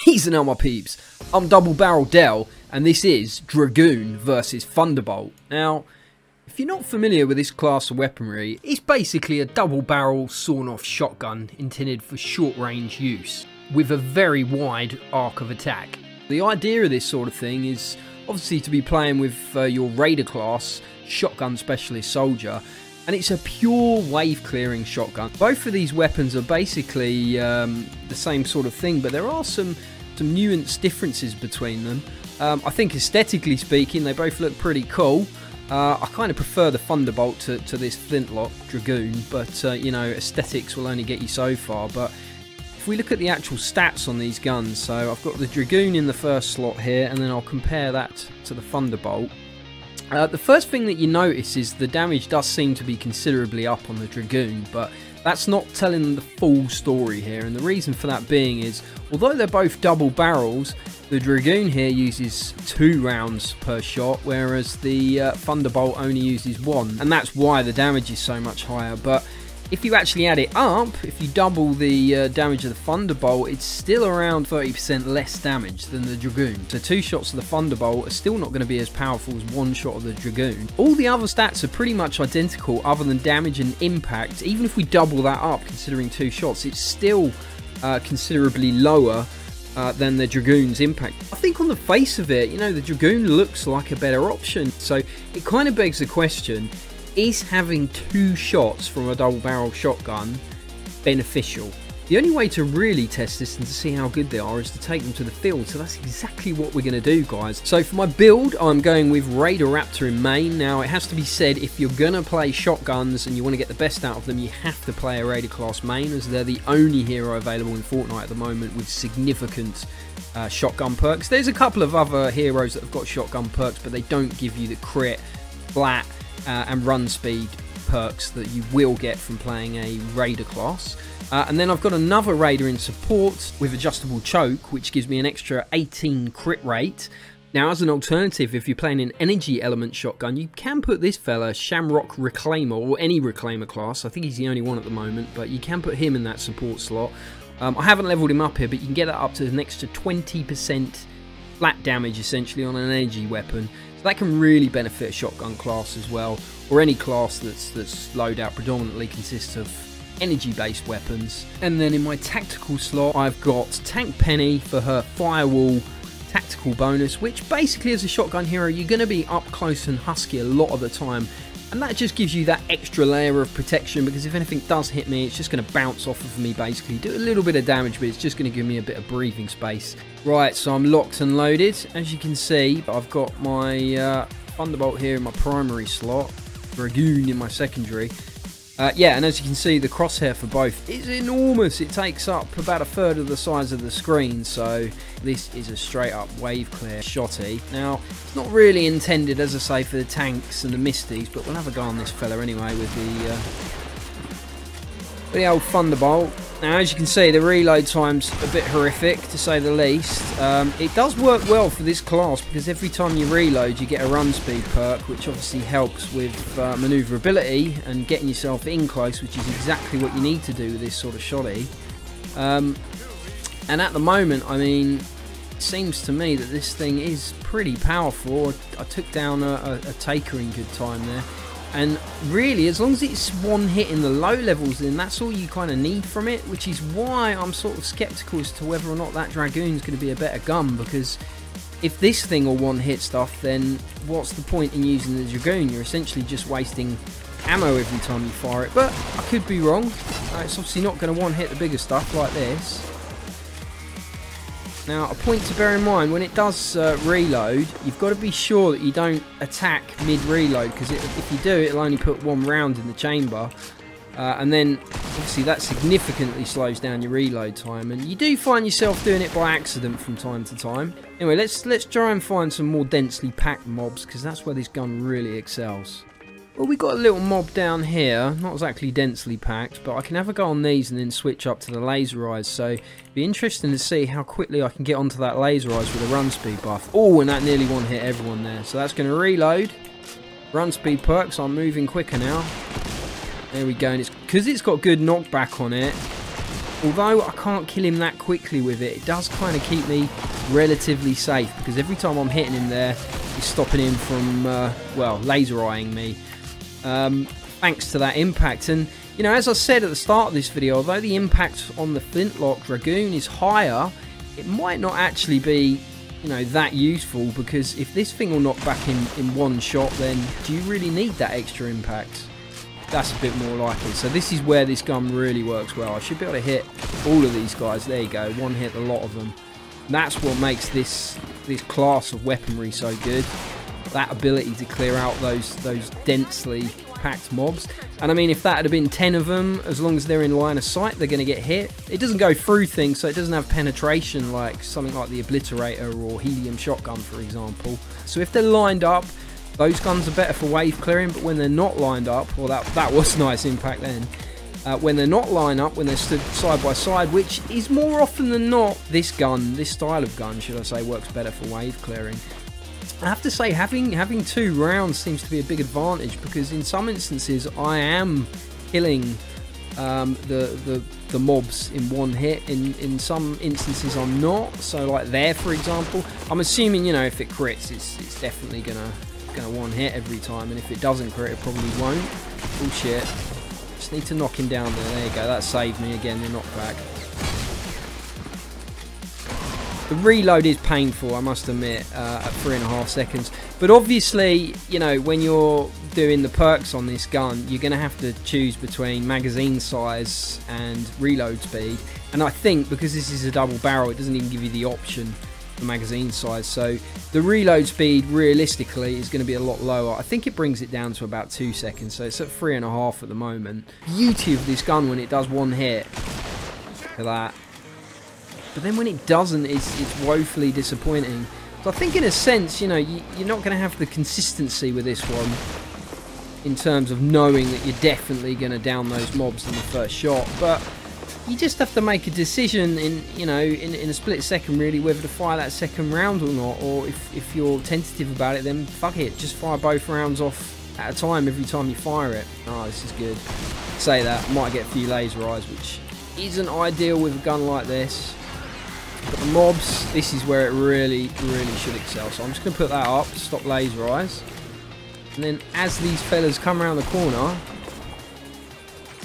Peas and my peeps, I'm Double Barrel Del, and this is Dragoon versus Thunderbolt. Now, if you're not familiar with this class of weaponry, it's basically a double barrel sawn-off shotgun intended for short range use, with a very wide arc of attack. The idea of this sort of thing is obviously to be playing with your Raider class, Shotgun Specialist Soldier, and it's a pure wave clearing shotgun. Both of these weapons are basically the same sort of thing, but there are some nuanced differences between them. I think aesthetically speaking, they both look pretty cool. I kind of prefer the Thunderbolt to this flintlock Dragoon, but you know, aesthetics will only get you so far. But if we look at the actual stats on these guns, so I've got the Dragoon in the first slot here, and then I'll compare that to the Thunderbolt. The first thing that you notice is the damage does seem to be considerably up on the Dragoon, but that's not telling the full story here, and the reason for that being is, although they're both double barrels, the Dragoon here uses 2 rounds per shot, whereas the Thunderbolt only uses 1, and that's why the damage is so much higher. But if you actually add it up, if you double the damage of the Thunderbolt, it's still around 30% less damage than the Dragoon. So 2 shots of the Thunderbolt are still not going to be as powerful as 1 shot of the Dragoon. All the other stats are pretty much identical other than damage and impact. Even if we double that up, considering 2 shots, it's still considerably lower than the Dragoon's impact. I think on the face of it, you know, the Dragoon looks like a better option. So it kind of begs the question, is having 2 shots from a double barrel shotgun beneficial? The only way to really test this and to see how good they are is to take them to the field, so that's exactly what we're going to do, guys. So for my build, I'm going with Raider Raptor in main. Now, it has to be said, if you're going to play shotguns and you want to get the best out of them, you have to play a Raider class main, as they're the only hero available in Fortnite at the moment with significant shotgun perks. There's a couple of other heroes that have got shotgun perks, but they don't give you the crit, flat, and run speed perks that you will get from playing a Raider class. And then I've got another Raider in support with adjustable choke, which gives me an extra 18 crit rate. Now, as an alternative, if you're playing an energy element shotgun, you can put this fella, Shamrock Reclaimer, or any Reclaimer class. I think he's the only one at the moment, but you can put him in that support slot. I haven't leveled him up here, but you can get that up to an extra 20% flat damage, essentially, on an energy weapon. That can really benefit a shotgun class as well, or any class that's loadout predominantly consists of energy-based weapons. And then in my tactical slot, I've got Tank Penny for her Firewall tactical bonus, which basically as a shotgun hero, you're going to be up close and husky a lot of the time. And that just gives you that extra layer of protection, because if anything does hit me, it's just going to bounce off of me, basically. Do a little bit of damage, but it's just going to give me a bit of breathing space. Right, so I'm locked and loaded. As you can see, I've got my Thunderbolt here in my primary slot, Dragoon in my secondary. Yeah, and as you can see, the crosshair for both is enormous. It takes up about 1/3 of the size of the screen, so this is a straight up wave clear shotty. Now, it's not really intended, as I say, for the tanks and the misties, but we'll have a go on this fella anyway with the old Thunderbolt. Now, as you can see, the reload time's a bit horrific, to say the least. It does work well for this class, because every time you reload, you get a run speed perk, which obviously helps with manoeuvrability and getting yourself in close, which is exactly what you need to do with this sort of shotty. And at the moment, I mean, it seems to me that this thing is pretty powerful. I took down a taker in good time there. And really, as long as it's one hit in the low levels, then that's all you kind of need from it, which is why I'm sort of skeptical as to whether or not that Dragoon's going to be a better gun, because if this thing will one hit stuff, then what's the point in using the Dragoon? You're essentially just wasting ammo every time you fire it. But I could be wrong. It's obviously not going to one hit the bigger stuff like this. Now, a point to bear in mind, when it does reload, you've got to be sure that you don't attack mid-reload, because if you do, it'll only put 1 round in the chamber. And then, obviously, that significantly slows down your reload time, and you do find yourself doing it by accident from time to time. Anyway, let's try and find some more densely packed mobs, because that's where this gun really excels. Well, we got a little mob down here, not exactly densely packed, but I can have a go on these and then switch up to the laser eyes, so it'd be interesting to see how quickly I can get onto that laser eyes with a run speed buff. Oh, and that nearly one hit everyone there, so that's going to reload. Run speed perks, I'm moving quicker now. There we go, and it's because it's got good knockback on it, Although I can't kill him that quickly with it, it does kind of keep me relatively safe, because every time I'm hitting him there, he's stopping him from, well, laser eyeing me. Thanks to that impact. And, you know, as I said at the start of this video, although the impact on the flintlock Dragoon is higher, it might not actually be, you know, that useful, because if this thing will knock back in one shot, then do you really need that extra impact? That's a bit more likely. So this is where this gun really works well. I should be able to hit all of these guys. There you go, one hit a lot of them. And that's what makes this class of weaponry so good. That ability to clear out those densely packed mobs. And I mean, if that had been 10 of them, as long as they're in line of sight, they're going to get hit. It doesn't go through things, so it doesn't have penetration like something like the Obliterator or Helium Shotgun, for example. So if they're lined up, those guns are better for wave clearing, but when they're not lined up, well, that was nice impact then. When they're not lined up, when they're stood side by side, which is more often than not, this style of gun, should I say, works better for wave clearing. I have to say, having 2 rounds seems to be a big advantage, because in some instances I am killing the mobs in one hit. In some instances I'm not. So like there, for example, I'm assuming, you know, if it crits, it's definitely gonna one hit every time, and if it doesn't crit, it probably won't. Bullshit. Just need to knock him down there. There you go. That saved me again, the knockback. The reload is painful, I must admit, at 3.5 seconds. But obviously, you know, when you're doing the perks on this gun, you're going to have to choose between magazine size and reload speed. And I think because this is a double barrel, it doesn't even give you the option for magazine size. So the reload speed, realistically, is going to be a lot lower. I think it brings it down to about 2 seconds. So it's at 3.5 at the moment. Beauty of this gun when it does one hit. Look at that. But then when it doesn't, it's woefully disappointing. So I think in a sense, you know, you're not going to have the consistency with this one in terms of knowing that you're definitely going to down those mobs in the first shot. But you just have to make a decision in a split second, really, whether to fire that second round or not. Or if you're tentative about it, then fuck it, just fire both rounds off at a time every time you fire it. Oh, this is good. Say that, might get a few laser eyes, which isn't ideal with a gun like this. But the mobs, this is where it really should excel. So I'm just going to put that up to stop laser eyes. And then as these fellas come around the corner,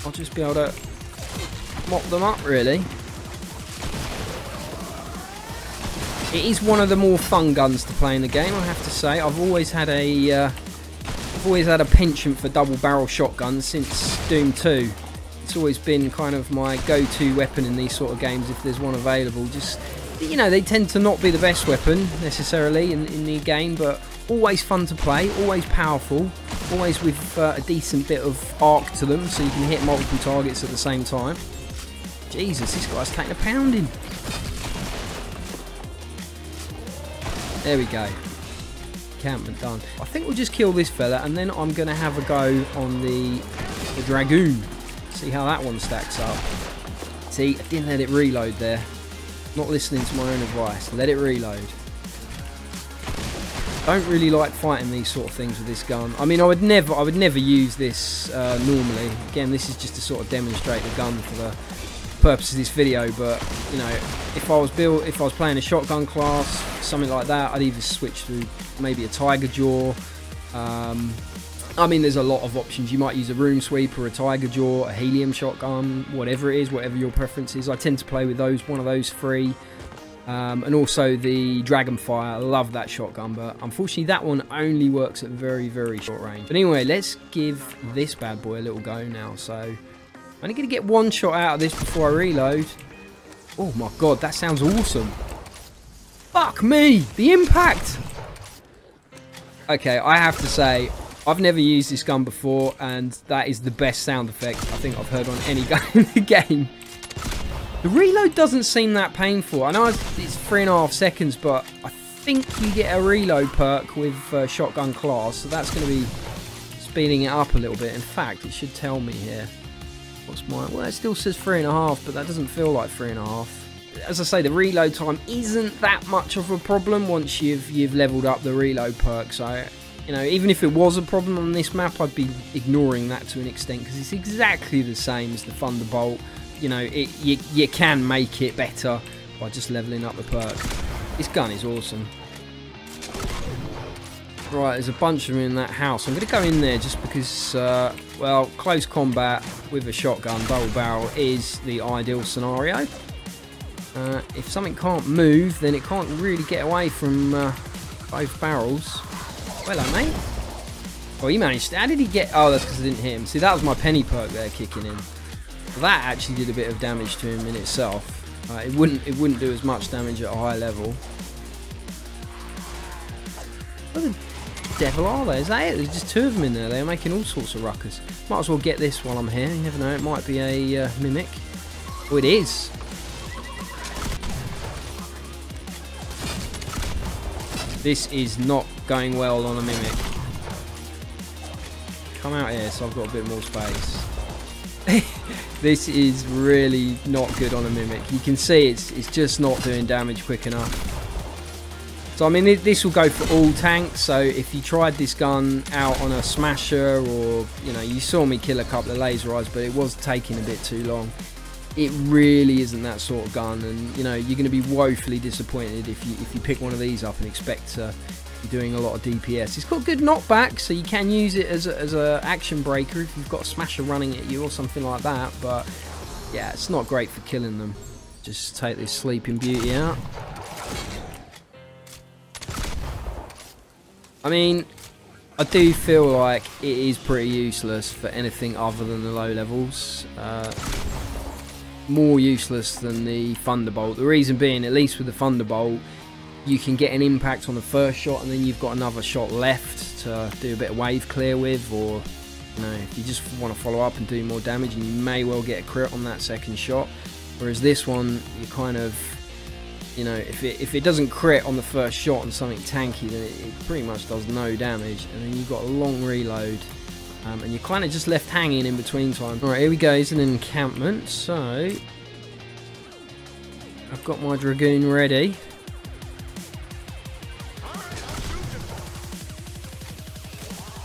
I'll just be able to mop them up, really. It is one of the more fun guns to play in the game, I have to say. I've always had a penchant for double barrel shotguns since Doom 2. It's always been kind of my go-to weapon in these sort of games if there's one available. Just, you know, they tend to not be the best weapon necessarily in the game, but always fun to play, always powerful, always with a decent bit of arc to them, so you can hit multiple targets at the same time. Jesus, this guy's taking a pounding. There we go. Encampment done. I think we'll just kill this fella, and then I'm going to have a go on the Dragoon. See how that one stacks up. See, I didn't let it reload there. Not listening to my own advice. Let it reload. Don't really like fighting these sort of things with this gun. I mean, I would never use this normally. Again, this is just to sort of demonstrate the gun for the purpose of this video. But you know, if I was playing a shotgun class, something like that, I'd either switch to maybe a Tiger Jaw. I mean, there's a lot of options. You might use a Room Sweeper, a Tiger Jaw, a Helium Shotgun, whatever it is, whatever your preference is. I tend to play with one of those three. And also the Dragonfire. I love that shotgun, but unfortunately that one only works at very short range. But anyway, let's give this bad boy a little go now. So I'm only going to get one shot out of this before I reload. Oh my god, that sounds awesome. Fuck me, the impact. Okay, I have to say, I've never used this gun before, and that is the best sound effect I think I've heard on any gun in the game. The reload doesn't seem that painful. I know it's 3.5 seconds, but I think you get a reload perk with shotgun class, so that's going to be speeding it up a little bit. In fact, it should tell me here. What's my... Well, it still says 3.5, but that doesn't feel like 3.5. As I say, the reload time isn't that much of a problem once you've leveled up the reload perk. So, you know, even if it was a problem on this map, I'd be ignoring that to an extent, because it's exactly the same as the Thunderbolt. you know, you can make it better by just leveling up the perk. This gun is awesome. Right, there's a bunch of them in that house. I'm going to go in there just because, well, close combat with a shotgun, double barrel, is the ideal scenario. If something can't move, then it can't really get away from both barrels. Hello, mate. Oh, he managed. How did he get... Oh, that's because I didn't hit him. See, that was my penny perk there kicking in. That actually did a bit of damage to him in itself. It wouldn't do as much damage at a high level. What the devil are they? Is that it? There's just two of them in there. They're making all sorts of ruckus. Might as well get this while I'm here. You never know. It might be a mimic. Oh, it is. This is not going well on a mimic. Come out here so I've got a bit more space. This is really not good on a mimic. You can see it's just not doing damage quick enough. So I mean, this will go for all tanks. So if you tried this gun out on a smasher, or you know, you saw me kill a couple of laser eyes, but it was taking a bit too long. It really isn't that sort of gun, and you know, you're going to be woefully disappointed if you pick one of these up and expect to be doing a lot of DPS. It's got good knockback, so you can use it as a action breaker if you've got a smasher running at you or something like that. But yeah, it's not great for killing them. Just take this Sleeping Beauty out. I mean, I do feel like it is pretty useless for anything other than the low levels. More useless than the Thunderbolt. The reason being, at least with the Thunderbolt, you can get an impact on the first shot and then you've got another shot left to do a bit of wave clear with, or you know, if you just want to follow up and do more damage, and you may well get a crit on that second shot. Whereas this one, you kind of, you know, if it doesn't crit on the first shot on something tanky, then it pretty much does no damage, and then you've got a long reload. And you're kind of just left hanging in between time. Alright, here we go. It's an encampment. So I've got my Dragoon ready.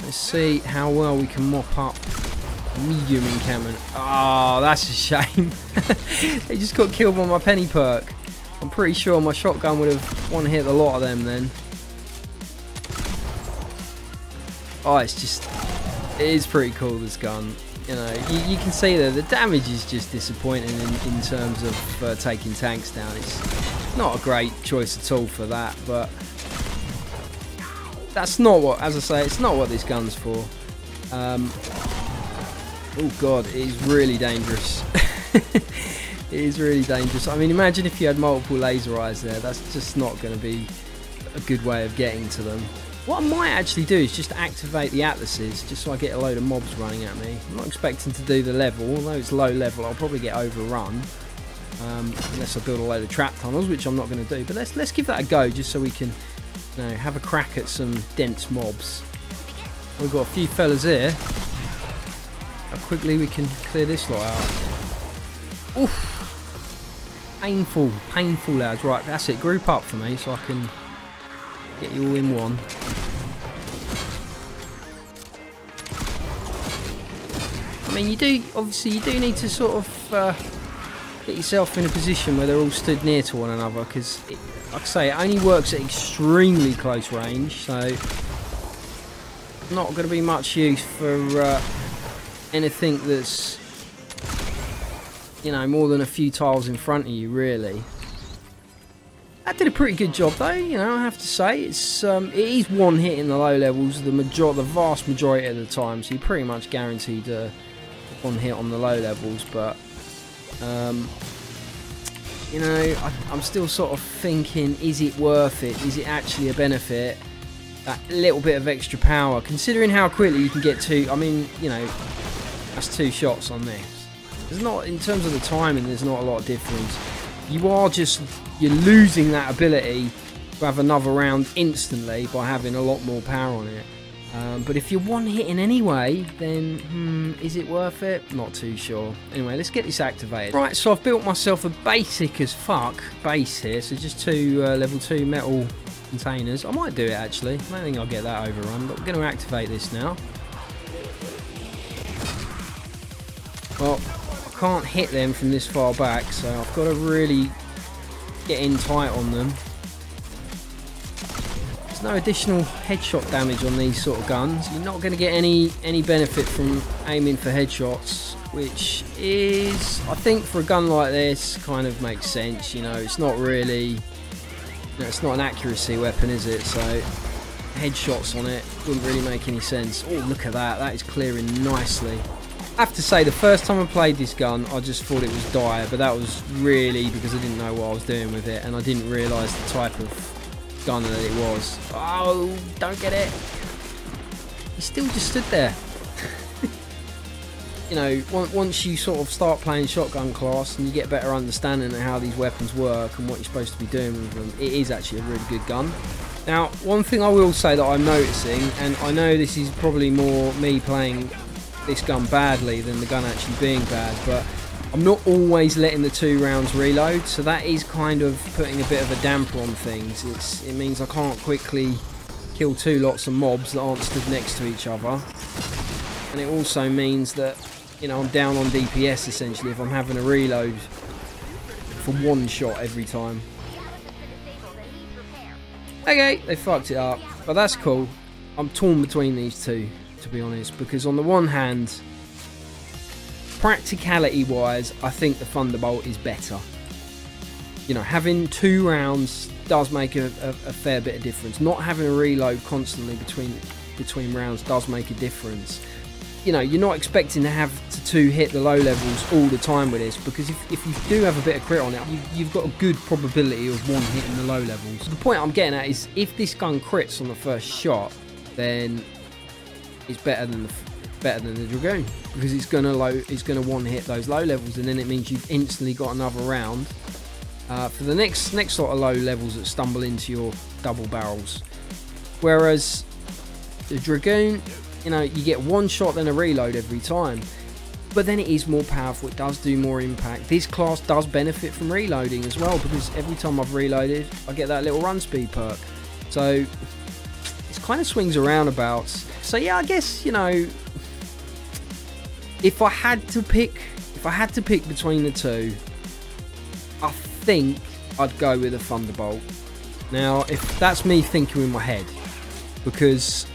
Let's see how well we can mop up medium encampment. Oh, that's a shame. They just got killed by my penny perk. I'm pretty sure my shotgun would have one-hit a lot of them then. Oh, it's just... It is pretty cool, this gun. You know, you can see there the damage is just disappointing in terms of taking tanks down. It's not a great choice at all for that, but that's not what, as I say, it's not what this gun's for. Oh god, it is really dangerous. It is really dangerous. I mean, imagine if you had multiple laser eyes there. That's just not going to be a good way of getting to them. What I might actually do is just activate the atlases, just so I get a load of mobs running at me. I'm not expecting to do the level, although it's low level, I'll probably get overrun. Unless I build a load of trap tunnels, which I'm not going to do. But let's give that a go, just so we can, you know, have a crack at some dense mobs. We've got a few fellas here. How quickly we can clear this lot out. Oof! Painful, painful lads. Right, that's it. Group up for me so I can get you all in one. I mean, obviously you do need to sort of get yourself in a position where they're all stood near to one another, because, like I say, it only works at extremely close range, so not going to be much use for anything that's, you know, more than a few tiles in front of you, really. That did a pretty good job, though. You know, I have to say, it is one hit in the low levels, the vast majority of the time. So you're pretty much guaranteed one hit on the low levels. But you know, I'm still sort of thinking: is it worth it? Is it actually a benefit? That little bit of extra power, considering how quickly you can get two. I mean, you know, that's 2 shots on this. There's not, in terms of the timing, there's not a lot of difference. You're losing that ability to have another round instantly by having a lot more power on it. But if you're one hitting anyway, then is it worth it? Not too sure. Anyway, let's get this activated. Right, so I've built myself a basic as fuck base here. So just 2 level 2 metal containers. I might do it actually. I don't think I'll get that overrun, but we're going to activate this now. Well, I can't hit them from this far back, so I've got to really get in tight on them. There's no additional headshot damage on these sort of guns. You're not going to get any benefit from aiming for headshots, which is, I think, for a gun like this, kind of makes sense. You know, it's not really, you know, it's not an accuracy weapon, is it? So headshots on it wouldn't really make any sense. Oh, look at that. That is clearing nicely. I have to say, the first time I played this gun, I just thought it was dire, but that was really because I didn't know what I was doing with it, and I didn't realise the type of gun that it was. Oh, don't get it. He still just stood there. You know, once you sort of start playing shotgun class and you get a better understanding of how these weapons work and what you're supposed to be doing with them, it is actually a really good gun. Now, one thing I will say that I'm noticing, and I know this is probably more me playing this gun badly than the gun actually being bad, but I'm not always letting the 2 rounds reload, so that is kind of putting a bit of a damper on things. It means I can't quickly kill 2 lots of mobs that aren't stood next to each other, and it also means that, you know, I'm down on DPS essentially if I'm having a reload for 1 shot every time. Okay, they fucked it up, but that's cool. I'm torn between these two, to be honest, because on the one hand, practicality wise, I think the Thunderbolt is better. You know, having 2 rounds does make a fair bit of difference. Not having a reload constantly between rounds does make a difference. You know, you're not expecting to have to hit the low levels all the time with this, because if you do have a bit of crit on it, you've got a good probability of one hitting the low levels. The point I'm getting at is, if this gun crits on the first shot, then it's better than the Dragoon, because it's gonna one hit those low levels, and then it means you've instantly got another round for the next sort of low levels that stumble into your double barrels. Whereas the Dragoon, you know, you get 1 shot then a reload every time, but then it is more powerful, it does do more impact. This class does benefit from reloading as well, because every time I've reloaded I get that little run speed perk, so it kind of swings around about. So yeah, I guess, you know, if I had to pick between the 2, I think I'd go with a Thunderbolt. Now, if that's me thinking in my head, because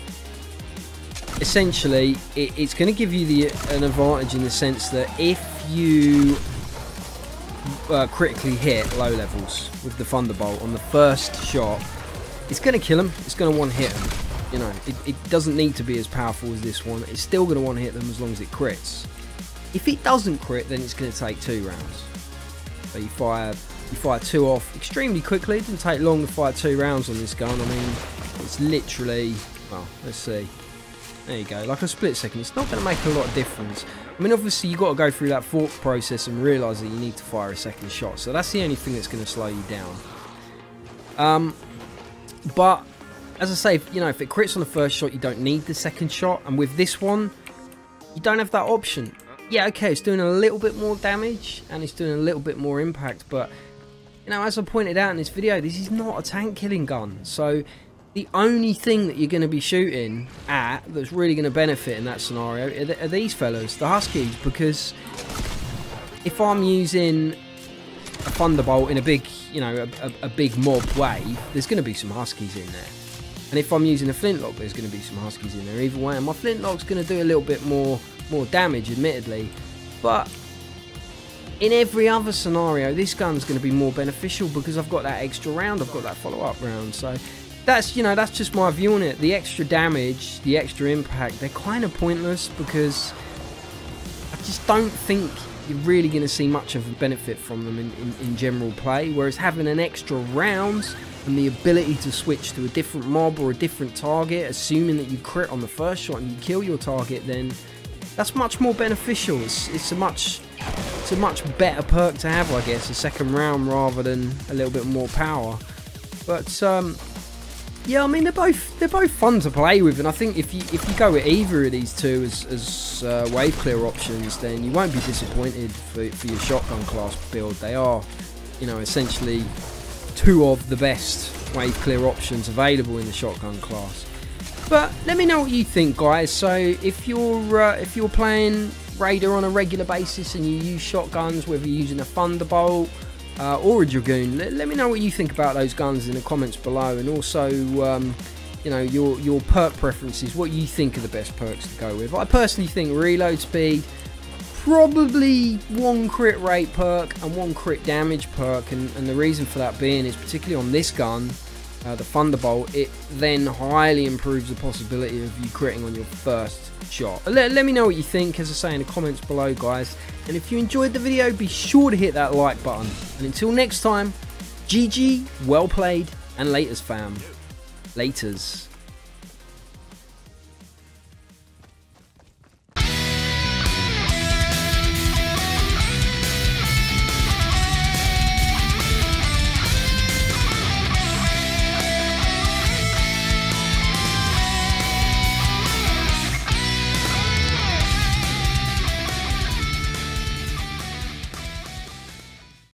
essentially it's going to give you an advantage in the sense that if you critically hit low levels with the Thunderbolt on the first shot, it's going to kill them, it's going to one hit them. You know, it doesn't need to be as powerful as this one, it's still going to one hit them as long as it crits. If it doesn't crit, then it's going to take 2 rounds. So you fire 2 off extremely quickly. It didn't take long to fire 2 rounds on this gun. I mean, it's literally, well, let's see. There you go, like a split second. It's not going to make a lot of difference. I mean, obviously you've got to go through that thought process and realise that you need to fire a second shot. So that's the only thing that's going to slow you down. But as I say, you know, if it crits on the first shot, you don't need the second shot. And with this one, you don't have that option. Yeah, okay, it's doing a little bit more damage and it's doing a little bit more impact, but, you know, as I pointed out in this video, this is not a tank killing gun. So the only thing that you're going to be shooting at that's really going to benefit in that scenario are these fellas, the Huskies, because if I'm using a Thunderbolt in a big, you know, a big mob wave, there's going to be some Huskies in there. And if I'm using a flintlock, there's going to be some Huskies in there either way, and my flintlock's going to do a little bit more damage, admittedly, but in every other scenario this gun's going to be more beneficial because I've got that extra round, I've got that follow-up round. So that's, you know, that's just my view on it. The extra damage, the extra impact, they're kind of pointless because I just don't think you're really going to see much of a benefit from them in general play, whereas having an extra round and the ability to switch to a different mob or a different target, assuming that you crit on the first shot and you kill your target, then that's much more beneficial. It's a much better perk to have, I guess, a second round rather than a little bit more power. But yeah, I mean, they're both fun to play with, and I think if you go with either of these two as wave clear options, then you won't be disappointed for your shotgun class build. They are, you know, essentially 2 of the best wave clear options available in the shotgun class. But let me know what you think, guys. So if you're playing raider on a regular basis and you use shotguns, whether you're using a Thunderbolt or a Dragoon, let me know what you think about those guns in the comments below, and also you know, your perk preferences, what you think are the best perks to go with. I personally think reload speed, probably one crit rate perk and one crit damage perk, and the reason for that being is particularly on this gun, the Thunderbolt, it then highly improves the possibility of you critting on your first shot. Let me know what you think, as I say, in the comments below, guys, and if you enjoyed the video, be sure to hit that like button, and until next time, GG, well played, and laters fam. Laters.